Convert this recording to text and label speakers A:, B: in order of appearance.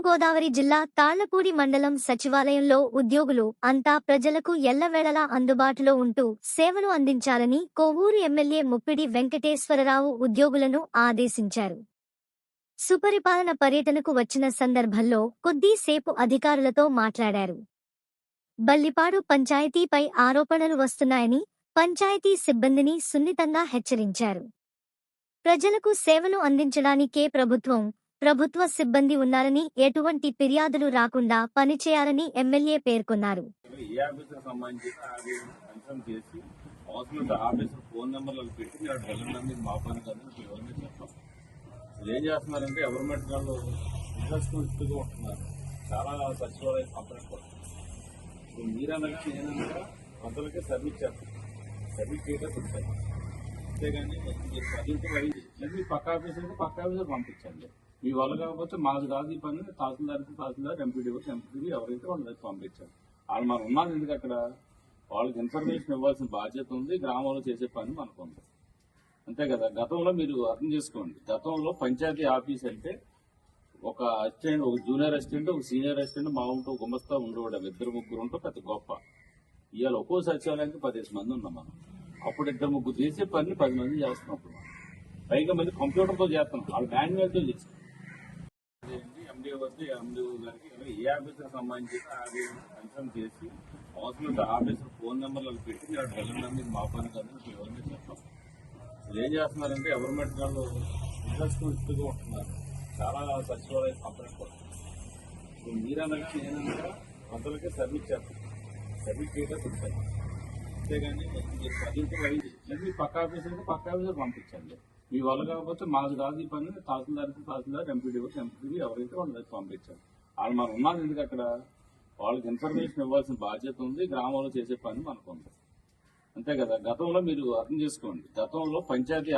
A: తూర్పుగోదావరి జిల్లా తాళ్లపూడి మండలం సచివాలయంలో ఉద్యోగులు అంతా ప్రజలకు ఎల్లవేళలా అందుబాటులో ఉంటూ సేవలు అందించాలని కోవూరు ఎమ్మెల్యే ముప్పిడి వెంకటేశ్వరరావు ఉద్యోగులను ఆదేశించారు. సుపరిపాలన పర్యటనకు వచ్చిన సందర్భంలో కొద్దిసేపు అధికారులతో మాట్లాడారు. బల్లిపాడు పంచాయతీపై ఆరోపణలు వస్తున్నాయని పంచాయతీ సిబ్బందిని సున్నితంగా హెచ్చరించారు. ప్రజలకు సేవలు అందించడానికే ప్రభుత్వ సిబ్బంది ఉన్నారని, ఎటువంటి ఫిర్యాదులు రాకుండా పనిచేయాలని ఎమ్మెల్యే పేర్కొన్నారు.
B: ఏం చేస్తున్నారంటే గవర్నమెంట్ వాళ్ళు ఇంట్రెస్ట్గా ఉంటున్నారు. చాలా సచివాలయ కంపెనీ మీరన్నట్టు ఏంటంటే కొంతలకే సబ్మిట్ చేస్తారు, సబ్మిట్ చేయడం ఉంటారు. అంతేగాని మీరు పక్క ఆఫీసర్కి పక్క ఆఫీసర్ పంపించండి. మీ వల్ల కాకపోతే మాకు కాదు ఈ పని, తహసీల్దార్ ఎంపీడీ ఎవరైతే వాళ్ళకి పంపించాలి. వాళ్ళు మనం ఉన్నాను ఎందుకు అక్కడ, వాళ్ళకి ఇన్ఫర్మేషన్ ఇవ్వాల్సిన బాధ్యత ఉంది. గ్రామంలో చేసే పని మనకు ఉంది, అంతే కదా. గతంలో మీరు అర్థం చేసుకోండి, గతంలో పంచాయతీ ఆఫీస్ అంటే ఒక అసిస్టెంట్, ఒక జూనియర్ అసిస్టెంట్, ఒక సీనియర్ అసిస్టెంట్, మా ఉంటూ గుమస్తా ఉండేవాడు, 2-3 ఉంటూ పెద్ద గొప్ప. ఇవాళ ఒక్కో సచివాలయానికి 15 మంది ఉన్నాం మనం. అప్పుడు 2-3 చేసే పని 10 మంది చేస్తున్నాం. అప్పుడు పైగా మళ్ళీ కంప్యూటర్తో చేస్తున్నాం, వాళ్ళు మాన్యువల్తో చేస్తాం. ఎండిఓ వస్తే ఎండిఓ గారికి ఏ ఆఫీసర్ సంబంధించి కన్ఫర్మ్ చేసి అవసరం ఆఫీసర్ ఫోన్ నెంబర్లు పెట్టి మీరు వెళ్ళండి, మా పని కదా ఎవరిని చెప్తాం. ఏం చేస్తున్నారంటే గవర్నమెంట్ వాళ్ళు ఇంట్రెస్ట్గా ఉంటున్నారు. చాలా సచివాలయ కంపెనీ మీరన్నట్టు ఏంటంటే కొంతలకే సబ్మిట్ చేస్తారు, సబ్మిట్ చేయడం ఉంటారు. అంతేగాని మీరు పక్క ఆఫీసర్కి పక్క ఆఫీసర్ పంపించండి. మీ వల్ల కాకపోతే మాకు కాదు ఈ పని, తహసీల్దార్ ఎంపీడీ ఎవరైతే వాళ్ళకి పంపించాలి. వాళ్ళు మనం ఉన్నాను ఎందుకు అక్కడ, వాళ్ళకి ఇన్ఫర్మేషన్ ఇవ్వాల్సిన బాధ్యత ఉంది. గ్రామంలో చేసే పని మనకు ఉంది, అంతే కదా. గతంలో మీరు అర్థం చేసుకోండి, గతంలో పంచాయతీ